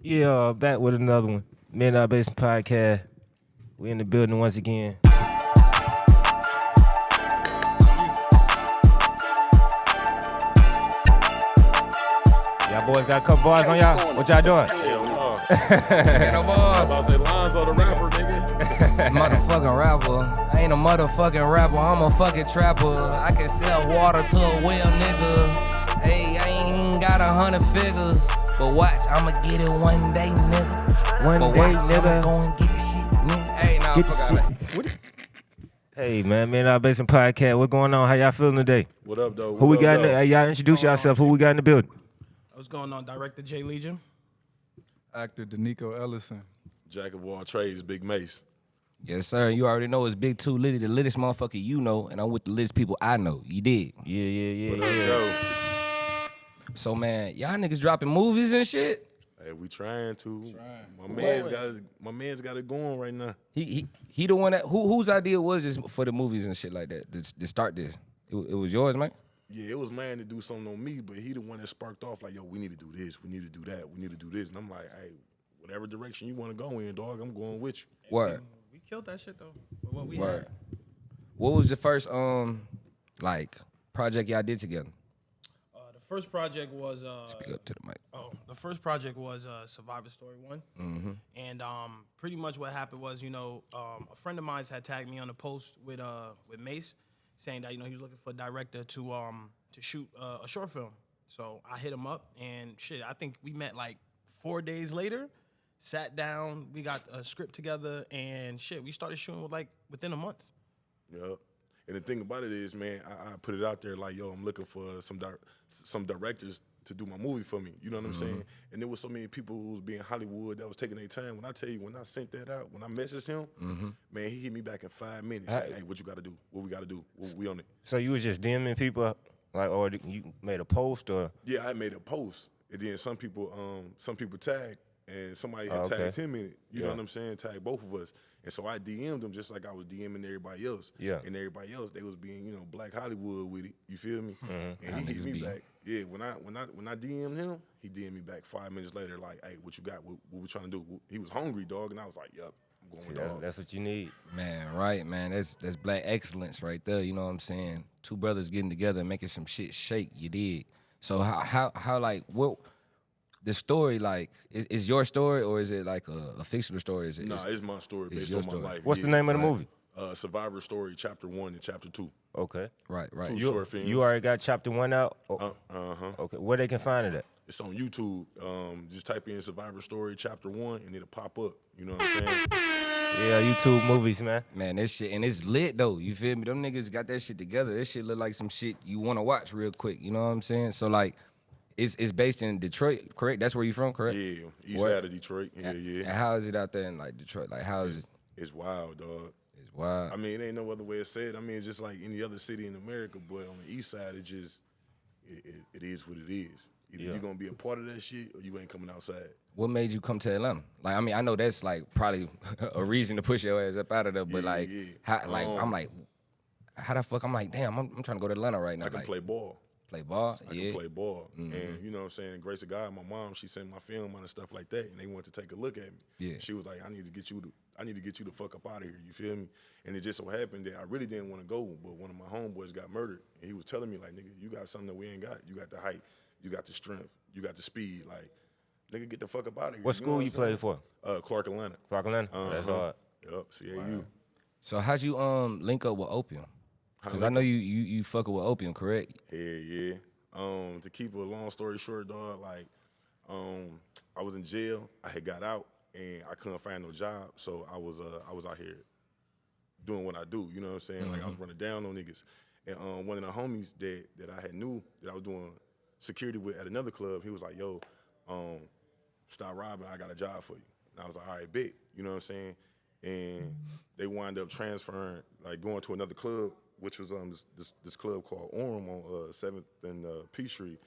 Yeah, back with another one. Midnight Basement Podcast. We in the building once again. Y'all boys got a couple bars on y'all? What y'all doing? Get no bars. I say Lonzo the rapper, nigga. Motherfucking rapper. I ain't a motherfucking rapper, I'm a fucking trapper. I can sell water to a well, nigga. Hey, I ain't got 100 figures. But watch, I'ma get it one day, nigga. One But day, watch, nigga. I'ma go and get the shit, nigga. Hey, nah, Get fuck the all that. shit. What? Hey man, Midnight Basement Podcast. What going on? How y'all feeling today? What up, though? Who we got? Hey, y'all introduce yourself. Who we got in the building? What's going on, Director J Legion? Actor Danico Ellison. Jack of all trades, Big Mace. Yes, sir. You already know it's Big Two Litty, the littest motherfucker you know, and I'm with the littest people I know. You did. Yeah. What up, though? So, man, y'all niggas dropping movies and shit? Hey, we trying to. My man's got it going right now. He the one that whose idea was this for the movies and shit like that to start this? It was yours, man. Yeah, it was man to do something on me, but he the one that sparked off like, yo, we need to do this, we need to do that, we need to do this. And I'm like, hey, whatever direction you want to go in, dog, I'm going with you. Word. We killed that shit though. With what we Word. had. What was the first like project y'all did together? The first project was Speak up to the mic. the first project was Survivor Story 1. Mm-hmm. And pretty much what happened was, a friend of mine had tagged me on a post with Mace, saying that he was looking for a director to shoot a short film. So I hit him up, and shit, I think we met like 4 days later, sat down, we got a script together, and shit, we started shooting within a month. Yep. And the thing about it is, man, I put it out there like, yo, I'm looking for some directors to do my movie for me. You know what I'm saying? And there was so many people who was being Hollywood that was taking their time. When I tell you, when I sent that out, when I messaged him, man, he hit me back in 5 minutes. Like, hey, what you got to do? What we got to do? We on it. So you was just DMing people, like, or you made a post, or? Yeah, I made a post, and then some people tagged, and somebody had tagged him in it. You know what I'm saying? Tagged both of us, and so I DM'd them just like I was DMing everybody else. Yeah. And everybody else, they was being Black Hollywood with it. You feel me? And he hit niggas me be. back. Yeah, when I DM'd him, he DM'd me back 5 minutes later, like, hey, what you got? What we trying to do? He was hungry, dog, and I was like, yup, I'm going with dog. That's what you need. Man, right, man. That's black excellence right there. You know what I'm saying? Two brothers getting together and making some shit shake. You did. So how like what the story like is your story, or is it like a fictional story? Is it? Nah, it's my story it's based your on my story. life. What's the name of the movie? Survivor Story, Chapter 1 and Chapter 2. Okay. Right. Two You, short films. you already got chapter 1 out? Oh, Uh-huh. okay. Where they can find it at? It's on YouTube. Just type in Survivor Story Chapter 1 and it'll pop up. You know what I'm saying? Yeah, YouTube movies, man. Man, that shit, and it's lit though. You feel me? Them niggas got that shit together. That shit look like some shit you want to watch real quick. You know what I'm saying? So like, it's based in Detroit, correct? That's where you from, correct? Yeah, east What? side of Detroit. Yeah, And yeah. how is it out there in like Detroit? Like, how is it? It's wild, dog. It's wild. I mean, it ain't no other way to say it. I mean, it's just like any other city in America, but on the east side, it just, it is what it is. Either you're going to be a part of that shit or you ain't coming outside. What made you come to Atlanta? Like, I mean, I know that's like probably a reason to push your ass up out of there, but Yeah, like, yeah. how, like, I'm like, how the fuck? I'm like, damn, I'm trying to go to Atlanta right now. I can like, play ball. play ball. I Yeah. can play ball. And you know what I'm saying? Grace of God, my mom, she sent my film on and stuff like that, and they wanted to take a look at me. Yeah. She was like, I need to get you the fuck up out of here. You feel me? And it just so happened that I really didn't want to go, but one of my homeboys got murdered, and he was telling me like, nigga, you got something that we ain't got. You got the height, you got the strength, you got the speed. Like, nigga, get the fuck up out of here. What school you played for? Clark Atlanta. Clark Atlanta? That's hard. Yup, CAU. So how'd you link up with Opium? Because I know you fucking with Opium, correct? Yeah. To keep a long story short, dog, like, I was in jail. I had got out and I couldn't find no job, so I was out here doing what I do. You know what I'm saying? Like I was running down on niggas, and one of the homies that I had knew that I was doing security with at another club, he was like, "Yo, stop robbing. I got a job for you." And I was like, "All right, bet." You know what I'm saying? And they wind up transferring, like going to another club, which was this club called Orem on 7th and Peachtree.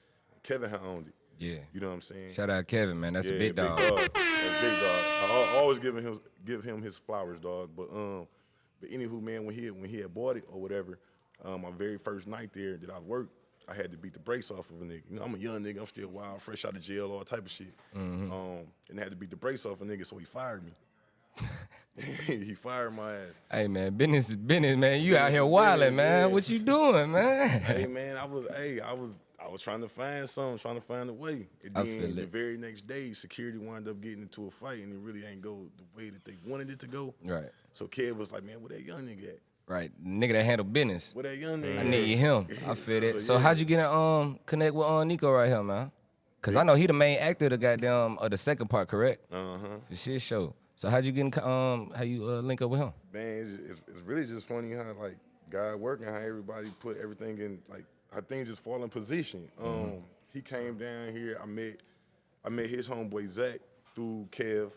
Kevin had owned it. Yeah. You know what I'm saying? Shout out Kevin, man. That's a big dog. That's big dog. I always give him his flowers, dog. But anywho, man, when he had bought it or whatever, my very first night there that I worked, I had to beat the brakes off of a nigga. You know, I'm a young nigga. I'm still wild, fresh out of jail, all type of shit. And I had to beat the brakes off a nigga, so he fired me. He fired my ass. Hey man, business is business, man. You out here wilding, man. yeah. What you doing, man? Hey man, I was trying to find something, trying to find a way. And I feel then the it. very next day, security wound up getting into a fight, and it really ain't go the way that they wanted it to go. Right. So Kev was like, man, where that young nigga at? Right. Nigga that handle business. Where that young nigga I at? need him. I feel it. So yeah. how'd you get in connect with Nico right here, man? Cause I know he the main actor of the goddamn of the second part, correct? Uh-huh. For shit show. So how'd you get in, how you link up with him? Man, it's really just funny how like God working, how everybody put everything in, like how things just fall in position. He came down here. I met his homeboy Zach through Kev.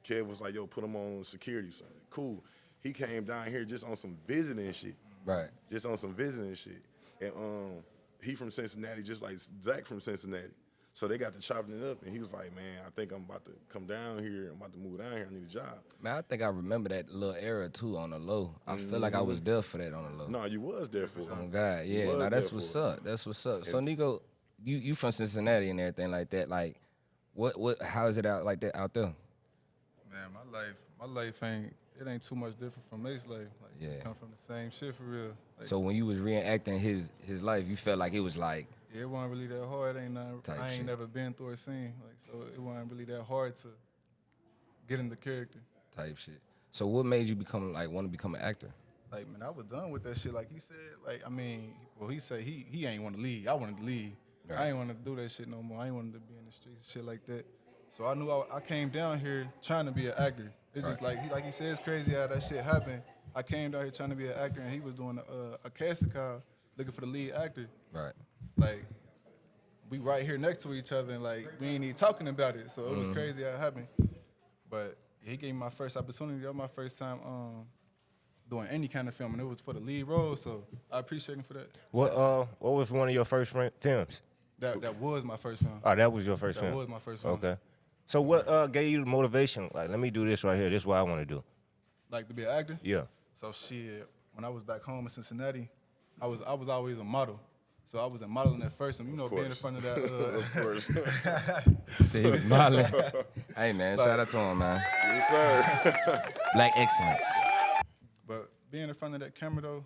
Kev was like, yo, put him on security. So cool. He came down here just on some visiting shit. Right. Just on some visiting shit. And he from Cincinnati, just like Zach from Cincinnati. So they got to chopping it up, and he was like, man, I think I'm about to come down here. I'm about to move down here. I need a job. Man, I think I remember that little era too on the low. I feel like I was there for that on the low. No, you was there for it. Oh God, You yeah. was Now that's there what's for it. up. That's what's up. So Nico, you from Cincinnati and everything like that. Like, what? How is it out like that out there? Man, my life ain't too much different from Mace's life. Like, Yeah. come from the same shit for real. Like, So when you was reenacting his life, you felt like it was like, yeah, it wasn't really that hard. Type I ain't shit. never been through a scene, like, so it wasn't really that hard to get in the character. type shit. So what made you want to become an actor? Like, man, I was done with that shit. Like he said, like, I mean, well, he said he ain't want to leave. I wanted to leave. Right. I ain't want to do that shit no more. I ain't wanted to be in the streets and shit like that. So I knew I came down here trying to be an actor. It's just like he said, it's crazy how that shit happened. I came down here trying to be an actor, and he was doing a casting call looking for the lead actor. Right. Like, we right here next to each other, and like we ain't even talking about it. So it was crazy how it happened. But he gave me my first opportunity. That was my first time doing any kind of film, and it was for the lead role. So I appreciate him for that. What was one of your first films? That was my first film. Oh, that was your first That film. was my first film. Okay. So what gave you the motivation? Like, let me do this right here. This is what I want to do. Like to be an actor. Yeah. So shit, when I was back home in Cincinnati, I was always a model. So I was a modeling at first, and being in course. front of that. Of course. So he was modeling. Hey man, shout out to him, man. Yes, sir. Black excellence. But being in front of that camera though,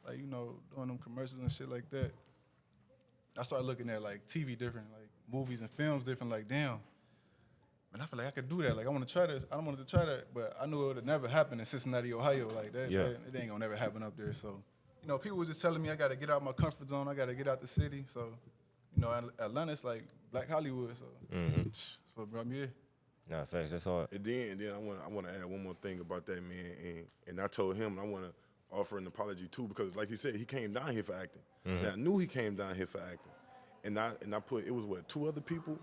like doing them commercials and shit like that, I started looking at like TV different, like movies and films different. Like damn, man, I feel like I could do that. Like I want to try this. I don't want to try that, but I knew it would never happen in Cincinnati, Ohio. Like that, Yeah. it ain't gonna never happen up there. So, people were just telling me I got to get out my comfort zone. I got to get out the city. So, Atlanta's like Black Hollywood. So, that's what brought me here. Nah, facts. That's hard. And then I want to add one more thing about that, man. And I told him, and I want to offer an apology too, because like he said, he came down here for acting. Now I knew he came down here for acting, and I put, it was what, 2 other people.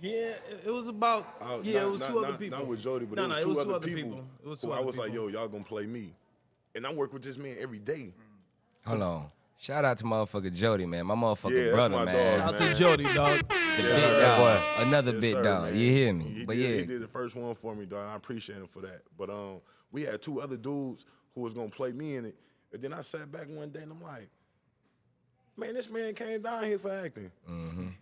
Yeah, it was about. It was 2 other people. Not with Jody, but No, it was no, 2 other people. It was who 2 I other was like, people. yo, y'all gonna play me, and I work with this man every day. Hold on. Shout out to motherfucker Jody, man. My motherfucking Yeah, that's brother, my man. dog, Shout out to man. Jody, dog. The Yeah, big sir. dog. Another Yes, big sir, dog. man. You hear me? He But did, yeah. he did the first one for me, dog. I appreciate him for that. But we had 2 other dudes who was gonna play me in it, and then I sat back one day and I'm like, man, this man came down here for acting.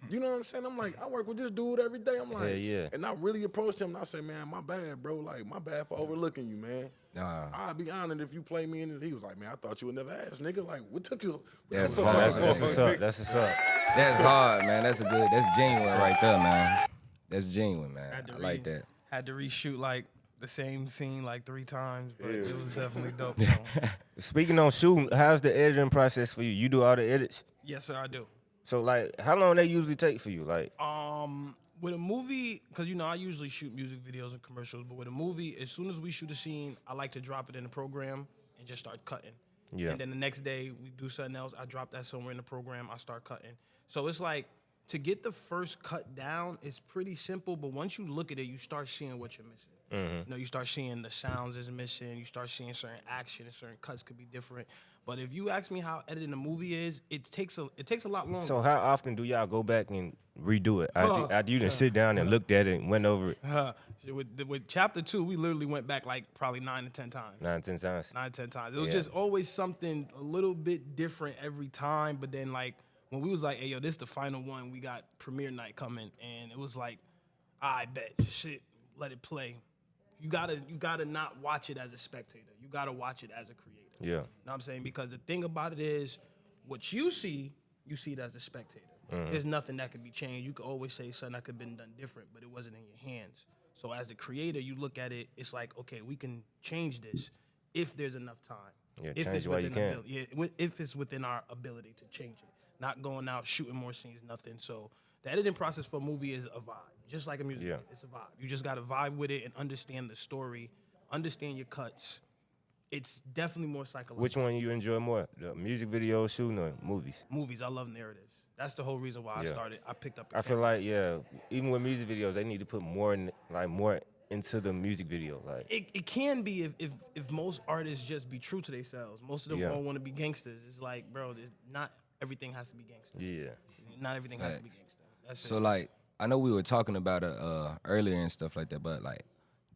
You know what I'm saying? I'm like, I work with this dude every day. I'm like, Yeah. And I really approached him and I said, man, my bad, bro. Like, my bad for overlooking you, man. Nah. I'd be honored if you play me in it. He was like, man, I thought you would never ask, nigga. Like, what took you? That's so hard. fucking That's long? what's up. That's what's up. That's hard, man. That's genuine right there, man. That's genuine, man. Had to I like that. Had to reshoot like the same scene like 3 times, but Yeah. it was definitely dope. Speaking on shooting, how's the editing process for you? You do all the edits? Yes, sir, I do. So, like, how long they usually take for you? Like, With a movie, because I usually shoot music videos and commercials, but with a movie, as soon as we shoot a scene, I like to drop it in the program and just start cutting. Yeah. And then the next day we do something else. I drop that somewhere in the program. I start cutting. So it's like to get the first cut down is pretty simple, but once you look at it, you start seeing what you're missing. You start seeing the sounds is missing. You start seeing certain action and certain cuts could be different. But if you ask me how editing a movie is, it takes a lot longer. so how often do y'all go back and redo it? After you done sit down and looked at it and went over it? With chapter 2, we literally went back like probably 9 to 10 times. 9, 10 times. 9 to 10 times. It was Yeah. just always something a little bit different every time. But then like when we was like, hey yo, this is the final one, we got premiere night coming, and it was like, I bet shit, let it play. You gotta not watch it as a spectator. You gotta watch it as a creator. Yeah. You know what I'm saying? Because the thing about it is, what you see it as a spectator. There's nothing that can be changed. You could always say something that could have been done different, but it wasn't in your hands. So as the creator, you look at it, it's like, okay, we can change this if there's enough time. Yeah, if change it's while you within can. ability- yeah, if it's within our ability to change it. Not going out, shooting more scenes, nothing. So the editing process for a movie is a vibe, just like a music Yeah. video. It's a vibe. You just got to vibe with it and understand the story, understand your cuts. It's definitely more psychological. Which one you enjoy more? The music video, shooting, or movies? Movies, I love narratives. That's the whole reason why Yeah. I picked up the I feel camera. like, yeah, even with music videos, they need to put more into the music video. Like, It can be if most artists just be true to themselves. Most of them Yeah. all want to be gangsters. It's like, bro, not everything has to be gangster. yeah. Not everything has to be gangster. That's So it. like, I know we were talking about it earlier and stuff like that, but like,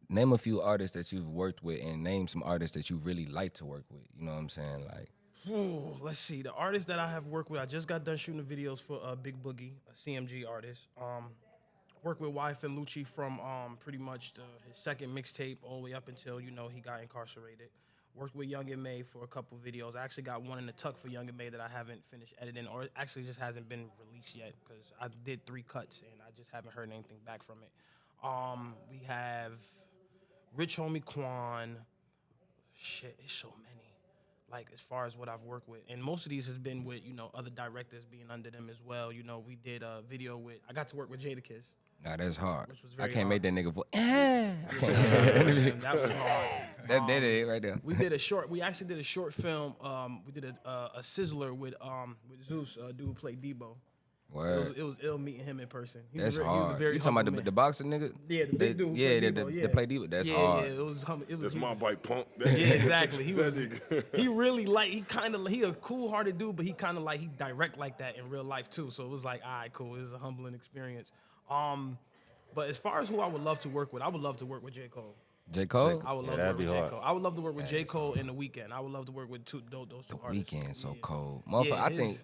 name a few artists that you've worked with and name some artists that you really like to work with. You know what I'm saying? Like, Ooh, let's see. The artists that I have worked with, I just got done shooting the videos for Big Boogie, a CMG artist. Worked with Wyeth and Lucci from pretty much his second mixtape all the way up until, he got incarcerated. Worked with Young and May for a couple videos. I actually got one in the tuck for Young and May that I haven't finished editing, or it actually just hasn't been released yet because I did 3 cuts and I just haven't heard anything back from it. We have Rich Homie Quan. Shit, it's so many. Like as far as what I've worked with, and most of these has been with other directors being under them as well. We did a video with. I got to work with Jadakiss. nah, that's hard. Which was I very can't make that nigga voice. And that was hard. That it right there. We did a short. We actually did a short film. We did a sizzler with Zeus, dude who played Debo. Word. It was ill meeting him in person. He That's was he was a hard. very You talking about humble the man. boxer nigga? Yeah, the big dude. Who Yeah, played the Debo, the play Debo. That's yeah, hard. Yeah, it was humble. It was. That's he my was- bike pump. Yeah, exactly. He That was. nigga. He really he a cool-hearted dude, but he kind of like he direct like that in real life too. So it was like, all right, cool. It was a humbling experience. But as far as who I would love to work with, I would love to work with J. Cole. J. Cole? I would love to that'd work with be J. hard. Cole. I would love to work with J. Cole in The Weeknd. I would love to work with those two artists. Weekend so Yeah. cold. Motherfucker, Yeah, I his- think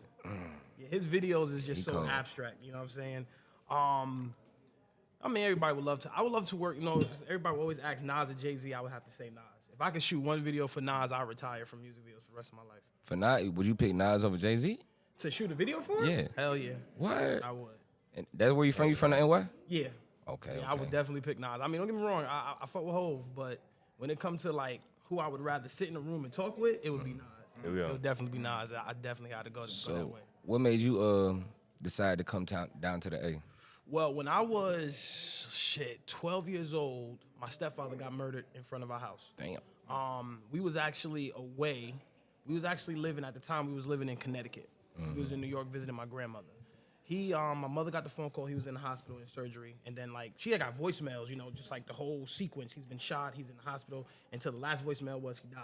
Yeah, his videos is just He so cold. abstract. You know what I'm saying? I mean, everybody would love to. I would love to work. Everybody would always ask Nas or Jay-Z. I would have to say Nas. If I could shoot one video for Nas, I'll retire from music videos for the rest of my life. for Nas, would you pick Nas over Jay-Z? To shoot a video for him? Yeah. Hell yeah. What? I would. And that's where you from? You from the NY? Yeah. Okay, Yeah, I would okay. definitely pick Nas. I mean, don't get me wrong. I fuck with Hov, but when it comes to like who I would rather sit in a room and talk with, it would be Nas. Here we go. It would definitely be Nas. I definitely had to go that So, way. what made you decide to come down to the A? Well, when I was 12 years old, my stepfather got murdered in front of our house. Damn. We was actually away. We was actually living at the time. We was living in Connecticut. We was in New York visiting my grandmother. My mother got the phone call. He was in the hospital in surgery, and then like she had got voicemails. Just like the whole sequence. He's been shot. He's in the hospital. Until the last voicemail was he died.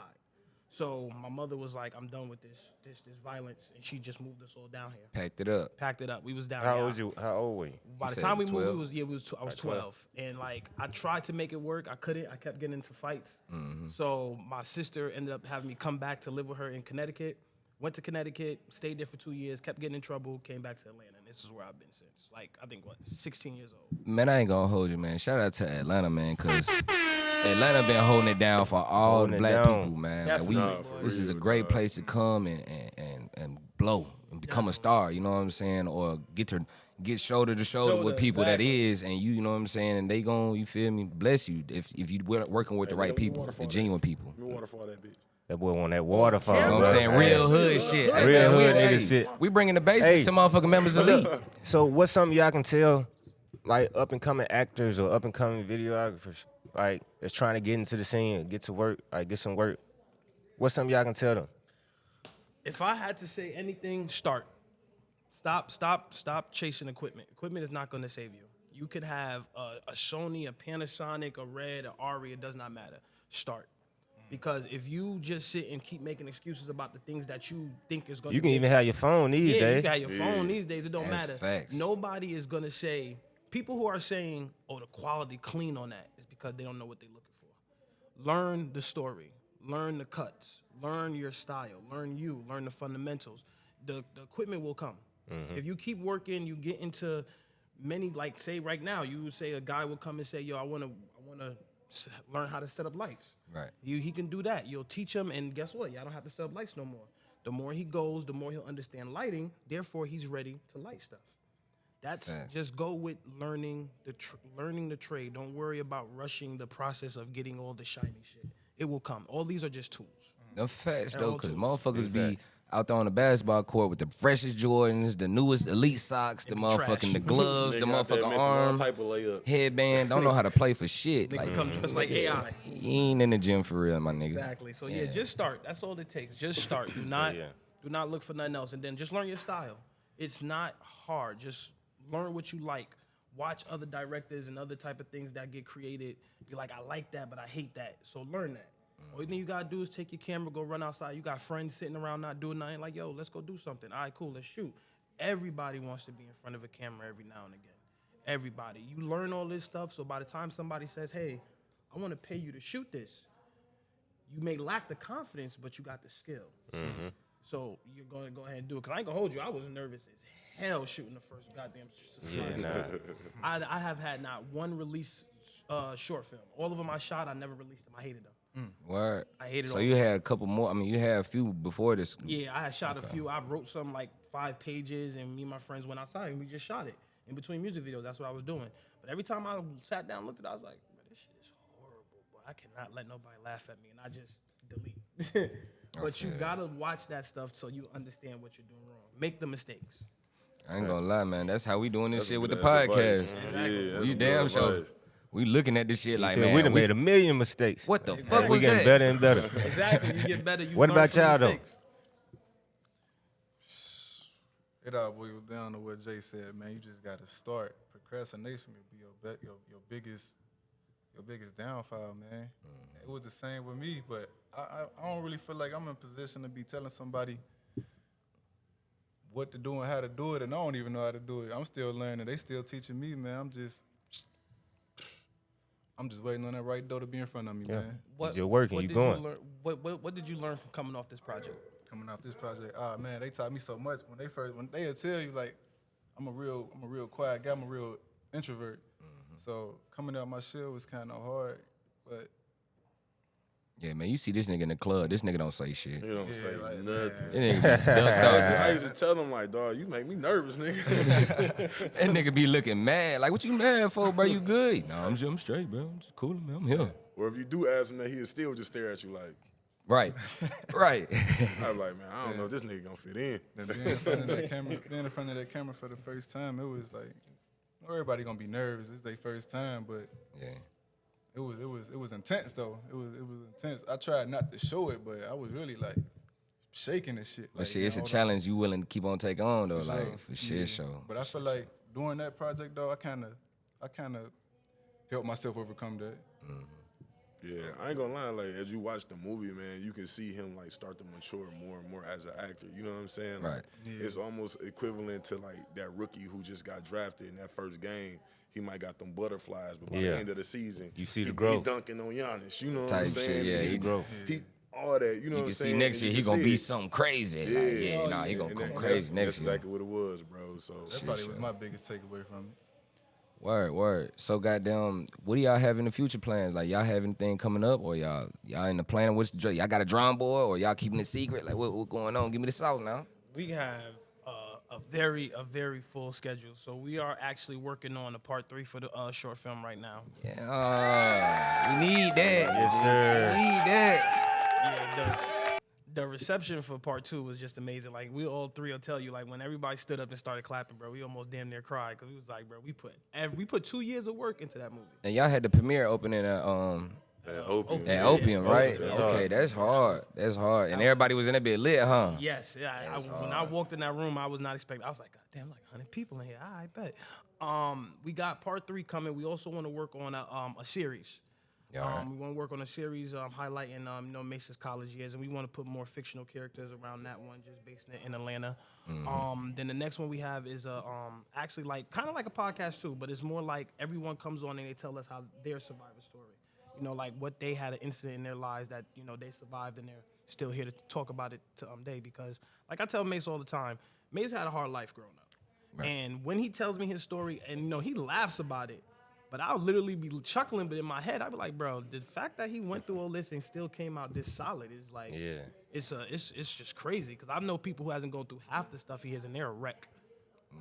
So my mother was like, "I'm done with this violence," and she just moved us all down here. Packed it up. Packed it up. We was down How here. old you? How old were you? By You the said time we moved, 12? I was 12. 12, and like I tried to make it work. I couldn't. I kept getting into fights. So my sister ended up having me come back to live with her in Connecticut. Went to Connecticut, stayed there for 2 years, kept getting in trouble, came back to Atlanta, and this is where I've been since. Like I think 16 years old. Man, I ain't gonna hold you, man. Shout out to Atlanta, man, because Atlanta been holding it down for all Holding the it black down. people, man. Definitely. Nah, for This is a real, great dog. place to come and blow and become a star. You know what I'm saying? Or get shoulder to shoulder with people exactly. that is, and you know what I'm saying. And they gon' you feel me? Bless you if you working with the right people, the genuine people. You waterfall that bitch. That boy want that waterfall. You know what I'm saying? Real hood shit. Hey, Real man, hood we, nigga hey, shit. We bringing the basement Hey. to motherfucking members elite. So what's something y'all can tell, like up and coming actors or up and coming videographers, like that's trying to get into the scene, get to work, like get some work. What's something y'all can tell them? If I had to say anything, start. Stop chasing equipment. Equipment is not going to save you. You could have a Sony, a Panasonic, a Red, a Ari. It does not matter. Start. Because if you just sit and keep making excuses about the things that you think is going to You can even have your phone these yeah, days. you got your phone these days. It don't That's matter. facts. Nobody is going to say, people who are saying, "Oh, the quality clean on that," is because they don't know what they're looking for. Learn the story, learn the cuts, learn your style, learn the fundamentals. The equipment will come. If you keep working, you get into many, like say right now, you would say a guy will come and say, "Yo, I wanna learn how to set up lights." Right. He can do that. You'll teach him, and guess what? Y'all don't have to set up lights no more. The more he goes, the more he'll understand lighting. Therefore, he's ready to light stuff. That's Facts. just go with learning the trade. Don't worry about rushing the process of getting all the shiny shit. It will come. All these are just tools. Them facts They're though, all cause tools. motherfuckers be out there on the basketball court with the freshest Jordans, the newest elite socks, the be motherfucking trash. the gloves, the Nigga out there motherfucking missing all arm, type of layups. headband. Don't know how to play for shit. Niggas Like, come dressed like AI. you ain't in the gym for real, my nigga. Exactly. So yeah, just start. That's all it takes. Just start. Do not look for nothing else, and then just learn your style. It's not hard. Just learn what you like. Watch other directors and other type of things that get created. Be like, I like that, but I hate that. So learn that. Only thing you gotta do is take your camera, go run outside. You got friends sitting around not doing nothing. Like, yo, let's go do something. All right, cool, let's shoot. Everybody wants to be in front of a camera every now and again. Everybody. You learn all this stuff, so by the time somebody says, hey, I want to pay you to shoot this, you may lack the confidence, but you got the skill. So you're going to go ahead and do it. Because I ain't going to hold you. I was nervous as hell shooting the first goddamn I have had not one release short film. All of them I shot, I never released them. I hated them. Word. I hated So all you had a couple more. I mean, you had a few before this. Yeah, I had shot a few. I wrote some like 5 pages, and me and my friends went outside and we just shot it in between music videos. That's what I was doing. But every time I sat down and looked at it, I was like, "Man, this shit is horrible, boy. I cannot let nobody laugh at me," and I just delete. But you gotta watch that stuff so you understand what you're doing wrong. Make the mistakes. I ain't gonna lie, man. That's how we doing this That's shit with the good ass podcast. advice. Yeah, that's We good damn sure. advice. We looking at this shit like, Yeah, man. we done made a million mistakes. What the fuck We was getting that? better and better. Exactly. You get better. You What learn about from y'all, though? mistakes. It all boils down to what Jay said, man. You just gotta start. Procrastination will be your biggest downfall, man. It was the same with me, but I don't really feel like I'm in position to be telling somebody what to do and how to do it, and I don't even know how to do it. I'm still learning. They still teaching me, man. I'm just waiting on that right door to be in front of me, man. You're working, you going. What did you learn from coming off this project? Coming off this project, man, they taught me so much. When they'll tell you like, I'm a real quiet guy. I'm a real introvert. So coming out my shell was kind of hard, but Yeah, man. You see this nigga in the club. This nigga don't say shit. He don't say like, nothing. That nigga be ducked out. I used to tell him like, dog, you make me nervous, nigga. That nigga be looking mad. Like, what you mad for, bro? You good? No, I'm straight, bro. I'm just coolin', man. I'm here. Or if you do ask him that, he'll still just stare at you like, Right. Right. I was like, man, I don't know if this nigga gonna fit in. then being in front of that camera for the first time, it was like, everybody gonna be nervous. It's their first time, but Yeah. it was intense though. It was intense. I tried not to show it, but I was really like shaking and shit. But Like, shit, it's a hold on. challenge you willing to keep on taking on, though. Like, sure. for shit, show. But I feel like doing that project though, I kind of helped myself overcome that. Yeah, I ain't gonna lie. Like as you watch the movie, man, you can see him like start to mature more and more as an actor. You know what I'm saying? Like, Right. It's almost equivalent to like that rookie who just got drafted in that first game. He might got them butterflies, but by Yeah. the end of the season, You see the he growth. dunking on Giannis. You know what Type I'm shit, saying? yeah, he grow. He all that. You know You what can I'm see saying? next year You he can gonna see be it. something crazy. Like, yeah, nah, he gonna come crazy next That's year. exactly what it was, bro. So That probably was my biggest takeaway from it. Word. So goddamn, what do y'all have in the future plans? Like, y'all have anything coming up, or y'all in the plan? Y'all got a drum board, or y'all keeping it secret? Like, what going on? Give me the sauce now. We have a very full schedule. So we are actually working on a part 3 for the short film right now. Yeah, we need that. Yes, sir. We need that. Yeah, the reception for part 2 was just amazing. Like we all three will tell you, like when everybody stood up and started clapping, bro, we almost damn near cried because we was like, bro, we put 2 years of work into that movie. And y'all had the premiere opening at Opium. at Opium, right? That's Okay, hard. that's hard. That's hard. And everybody was in that bit lit, huh? Yes, yeah. When I walked in that room, I was not expecting. I was like, God damn, like 100 people in here. I bet. We got part 3 coming. We also want to work on a series. Yeah, all right. We want to work on a series highlighting Mace's college years, and we want to put more fictional characters around that one, just based in Atlanta. Then the next one we have is actually like kind of like a podcast too, but it's more like everyone comes on and they tell us how their survivor story. Like what they had an incident in their lives that they survived and they're still here to talk about it today. Because like I tell Mace all the time, Mace had a hard life growing up, and when he tells me his story, and he laughs about it. But I'll literally be chuckling, but in my head, I'll be like, bro, the fact that he went through all this and still came out this solid is like, it's just crazy. Because I know people who hasn't gone through half the stuff he has, and they're a wreck.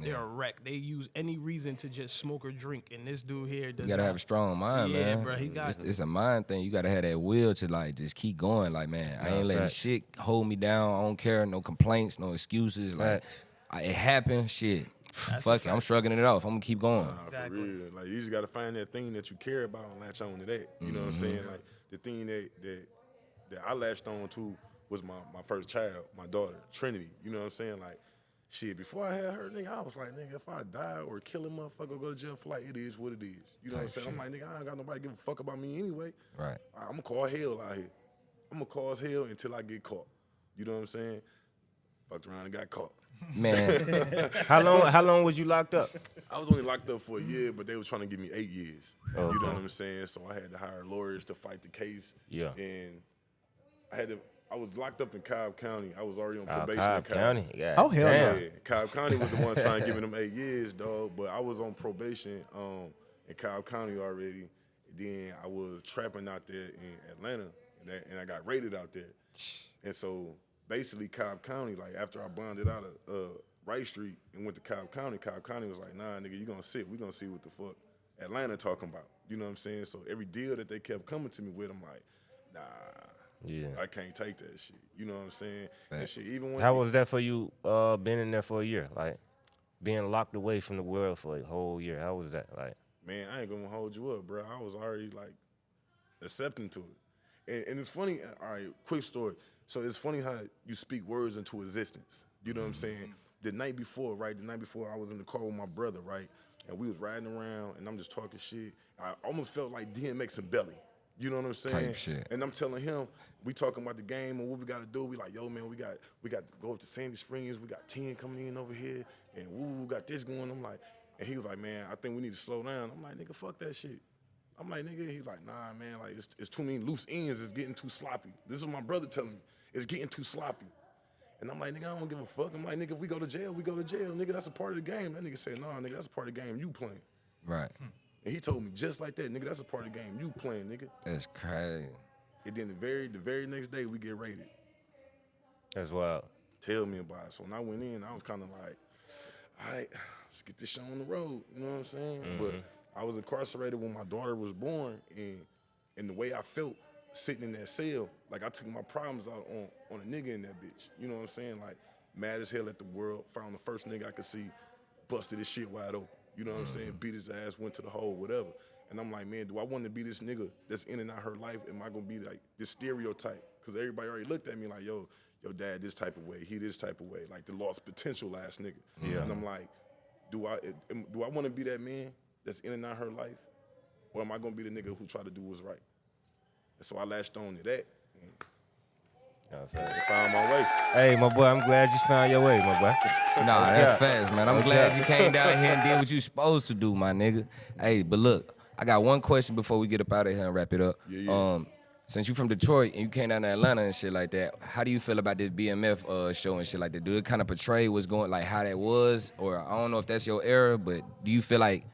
They're a wreck. They use any reason to just smoke or drink, and this dude here does. You gotta have a strong mind, man. Yeah, bro, he got it's a mind thing. You gotta have that will to like just keep going. Like, man, I ain't letting shit hold me down. I don't care. No complaints, no excuses. Like, it happened. Shit. Fuck it. I'm shrugging it off. I'm gonna keep going. Exactly. For real. Like you just gotta find that thing that you care about and latch on to that. You know what I'm saying? Like the thing that I latched on to was my first child, my daughter, Trinity. You know what I'm saying? Like, shit, before I had her, nigga, I was like, nigga, if I die or kill a motherfucker or go to jail for life, it is what it is. You know what I'm saying? I'm like, nigga, I ain't got nobody give a fuck about me anyway. Right. I'm gonna call hell out here. I'm gonna cause hell until I get caught. You know what I'm saying? Fucked around and got caught. Man, How long was you locked up? I was only locked up for a year, but they were trying to give me 8 years. Okay. You know what I'm saying? So I had to hire lawyers to fight the case. Yeah. And I was locked up in Cobb County. I was already on probation in Cobb County. Yeah. Oh, hell damn. Yeah, Cobb County was the one trying to give them 8 years, dog. But I was on probation in Cobb County already. Then I was trapping out there in Atlanta, and I got raided out there. And so basically Cobb County, like after I bonded out of Wright Street and went to Cobb County was like, nah, nigga, you gonna sit. We gonna see what the fuck Atlanta talking about. You know what I'm saying? So every deal that they kept coming to me with, I'm like, nah. Yeah. I can't take that shit. You know what I'm saying? And shit, even when How was that for you? Being in there for a year, like being locked away from the world for a whole year. How was that? Like, man, I ain't gonna hold you up, bro. I was already like accepting to it. And it's funny, all right, quick story. So it's funny how you speak words into existence. You know what I'm saying? The night before I was in the car with my brother, right? And we was riding around and I'm just talking shit. I almost felt like DMX and Belly. You know what I'm saying? Type shit. And I'm telling him, we talking about the game and what we got to do. We like, yo, man, we got to go up to Sandy Springs. We got 10 coming in over here, and we got this going. I'm like, and he was like, man, I think we need to slow down. I'm like, nigga, fuck that shit. I'm like, nigga, he's like, nah, man, like it's too many loose ends. It's getting too sloppy. This is my brother telling me. It's getting too sloppy. And I'm like, nigga, I don't give a fuck. I'm like, nigga, if we go to jail, we go to jail. Nigga, that's a part of the game. That nigga said, nah, nigga, that's a part of the game you playing. right. And he told me just like that, nigga, that's a part of the game you playing, nigga. That's crazy. And then the very next day, we get raided. that's wild. Tell me about it. So when I went in, I was kind of like, all right, let's get this show on the road. You know what I'm saying? But I was incarcerated when my daughter was born, and the way I felt sitting in that cell, like I took my problems out on a nigga in that bitch. You know what I'm saying? Like mad as hell at the world, found the first nigga I could see, busted his shit wide open. You know what I'm saying? Beat his ass, went to the hole, whatever. And I'm like, man, do I want to be this nigga that's in and out her life? Am I gonna be like this stereotype? Because everybody already looked at me like, yo, your dad this type of way, he this type of way, like the lost potential ass nigga. Yeah. And I'm like, do I want to be that man that's in and out her life, or am I gonna be the nigga who try to do what's right? And so I latched on to that and found my way. Hey, my boy, I'm glad you found your way, my boy. Nah, that's fast, man. I'm glad you came down here and did what you supposed to do, my nigga. Hey, but look, I got one question before we get up out of here and wrap it up. Yeah. Since you from Detroit and you came down to Atlanta and shit like that, how do you feel about this BMF show and shit like that? Do it kind of portray what's going, like how that was? Or I don't know if that's your era, but do you feel like,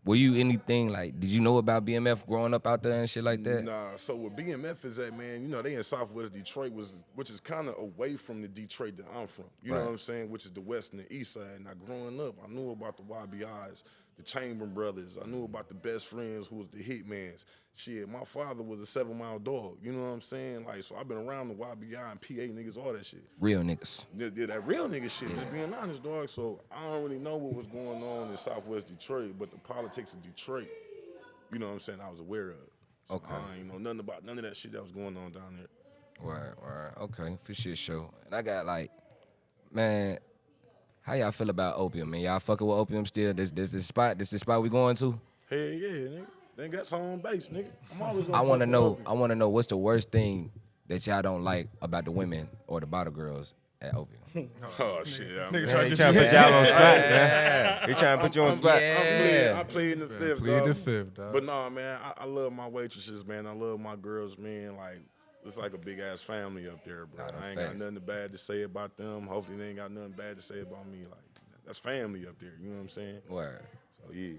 were you anything like, did you know about BMF growing up out there and shit like that? Nah, so what BMF is at, man, you know, they in Southwest Detroit, which is kind of away from the Detroit that I'm from. You know what I'm saying? Which is the west and the east side. Now, growing up, I knew about the YBIs, the Chamberlain brothers. I knew about the best friends who was the Hitmans. Shit, my father was a 7 Mile dog. You know what I'm saying? Like, so I've been around the YBI and PA niggas, all that shit. Real niggas. Yeah, that real nigga shit, just being honest, dog. So I don't really know what was going on in Southwest Detroit, but the politics of Detroit, you know what I'm saying, I was aware of. So Okay. I ain't know nothing about none of that shit that was going on down there. Right. Okay, for shit show. And I got like, man, how y'all feel about Opium, man? Y'all fucking with Opium still? This the spot we going to? Hell yeah, nigga. Then that's home base, nigga. I'm always gonna I want to fuck know. with I want to know what's the worst thing that y'all don't like about the women or the bottle girls at Opium. Oh shit, I mean, Nigga Man, he trying trying to put y'all on spot, man. He trying to put you on spot. I plead in the fifth, plead dog. the fifth, dog. But nah, man, I love my waitresses, man. I love my girls, man. Like, it's like a big ass family up there, bro. Nah, them I ain't got facts. nothing bad to say about them. Hopefully, they ain't got nothing bad to say about me. Like, that's family up there. You know what I'm saying? Word. So yeah.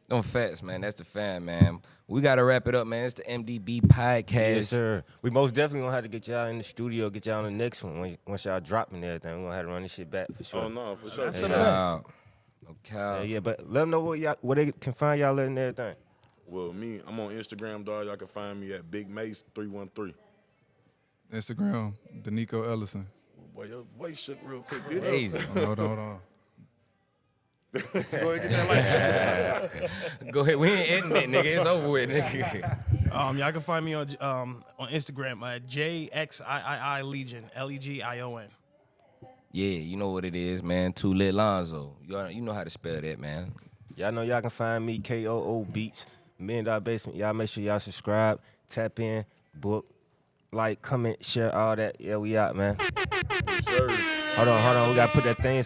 Them facts, man. That's the fan, man. We gotta wrap it up, man. It's the MDB podcast. Yes, sir. We most definitely gonna have to get y'all in the studio, get y'all on the next one. Once y'all dropping everything, we gonna have to run this shit back for sure. Oh no, for sure. Shout out. Okay. Yeah, but let them know where they can find y'all and everything. Well, me, I'm on Instagram, dog. Y'all can find me at Big Mace 313. Instagram, Danico Ellison. Boy, your voice shook real quick. Did it? Crazy. Hold on. Go ahead, get that light. Go ahead. We ain't ending it, nigga. It's over with, nigga. Y'all can find me on Instagram at JXIII Legion, Legion. Yeah, you know what it is, man. Too Lit Lonzo. You know how to spell that, man. Y'all know y'all can find me, KOO Beats, $1 Million Basement. Y'all make sure y'all subscribe, tap in, book, like, comment, share, all that. Yeah, we out, man. Sir. Hold on. We gotta put that thing.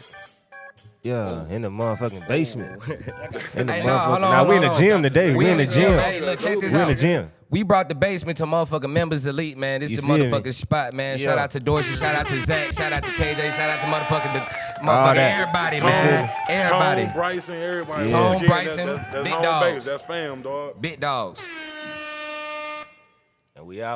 Yeah, in the motherfucking basement. In the Hey, nah, hold on, Nah, we in the hold on. gym today. We in the gym. Hey, look, check this We in out. the gym. We brought the basement to motherfucking Members Elite, man. This You is the feel me? motherfucking spot, man. Shout Yeah. out to Dorsey, shout out to Zach, shout out to KJ, shout out to All motherfucking that. everybody, man. Everybody. Tone, Bryson, everybody. Yeah. Once Tone, again, Bryson, that's Big home dogs. base. That's fam, dog. Big dogs. And we out.